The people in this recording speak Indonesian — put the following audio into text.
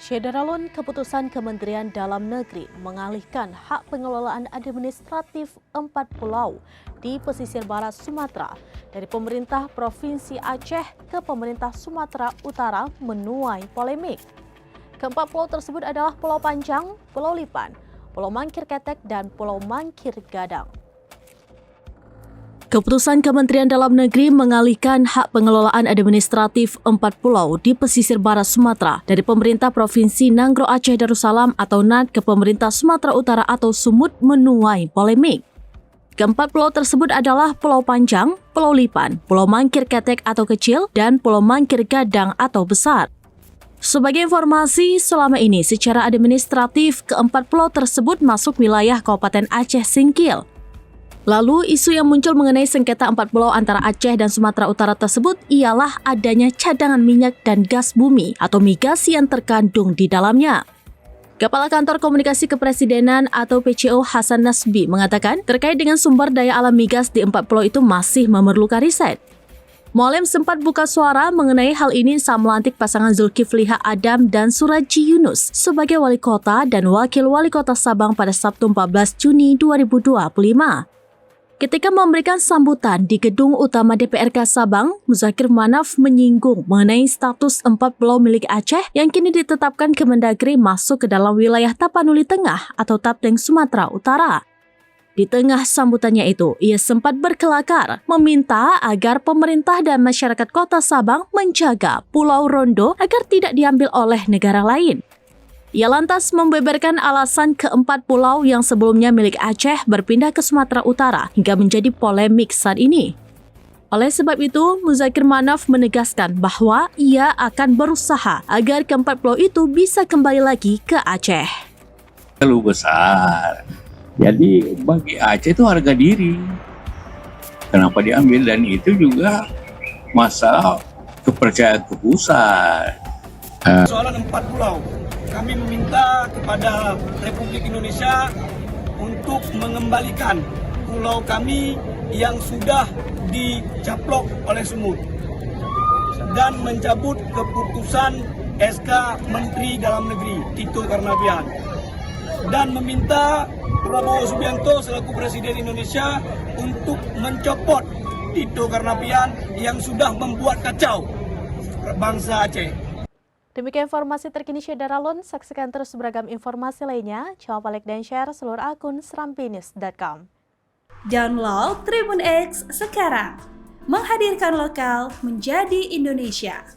Syederalun, keputusan Kementerian Dalam Negeri mengalihkan hak pengelolaan administratif 4 pulau di pesisir barat Sumatera dari pemerintah Provinsi Aceh ke pemerintah Sumatera Utara menuai polemik. Keempat pulau tersebut adalah Pulau Panjang, Pulau Lipan, Pulau Mangkir Ketek, dan Pulau Mangkir Gadang. Keputusan Kementerian Dalam Negeri mengalihkan hak pengelolaan administratif 4 pulau di pesisir barat Sumatera dari pemerintah Provinsi Nanggroe Aceh Darussalam atau NAD ke pemerintah Sumatera Utara atau Sumut menuai polemik. Keempat pulau tersebut adalah Pulau Panjang, Pulau Lipan, Pulau Mangkir Ketek atau kecil, dan Pulau Mangkir Gadang atau besar. Sebagai informasi, selama ini secara administratif keempat pulau tersebut masuk wilayah Kabupaten Aceh Singkil. Lalu, isu yang muncul mengenai sengketa 4 pulau antara Aceh dan Sumatera Utara tersebut ialah adanya cadangan minyak dan gas bumi atau migas yang terkandung di dalamnya. Kepala Kantor Komunikasi Kepresidenan atau PCO Hasan Nasbi mengatakan terkait dengan sumber daya alam migas di 4 pulau itu masih memerlukan riset. Mualim sempat buka suara mengenai hal ini saat melantik pasangan Zulkifli Adam dan Suraji Yunus sebagai wali kota dan wakil wali kota Sabang pada Sabtu 14 Juni 2025. Ketika memberikan sambutan di gedung utama DPRK Sabang, Muzakir Manaf menyinggung mengenai status 4 pulau milik Aceh yang kini ditetapkan Kemendagri masuk ke dalam wilayah Tapanuli Tengah atau Tapdeng Sumatera Utara. Di tengah sambutannya itu, ia sempat berkelakar meminta agar pemerintah dan masyarakat kota Sabang menjaga Pulau Rondo agar tidak diambil oleh negara lain. Ia lantas membeberkan alasan keempat pulau yang sebelumnya milik Aceh berpindah ke Sumatera Utara hingga menjadi polemik saat ini. Oleh sebab itu, Muzakir Manaf menegaskan bahwa ia akan berusaha agar keempat pulau itu bisa kembali lagi ke Aceh. Terlalu besar, jadi bagi Aceh itu harga diri. Kenapa diambil, dan itu juga masalah kepercayaan ke pusat. Soalan 4 pulau. Kami meminta kepada Republik Indonesia untuk mengembalikan pulau kami yang sudah dicaplok oleh Sumut dan mencabut keputusan SK Menteri Dalam Negeri Tito Karnavian dan meminta Prabowo Subianto selaku Presiden Indonesia untuk mencopot Tito Karnavian yang sudah membuat kacau bangsa Aceh. Demikian informasi terkini Syederalun, saksikan terus beragam informasi lainnya. Coba like dan share seluruh akun serampinews.com. Download Tribun X sekarang, menghadirkan lokal menjadi Indonesia.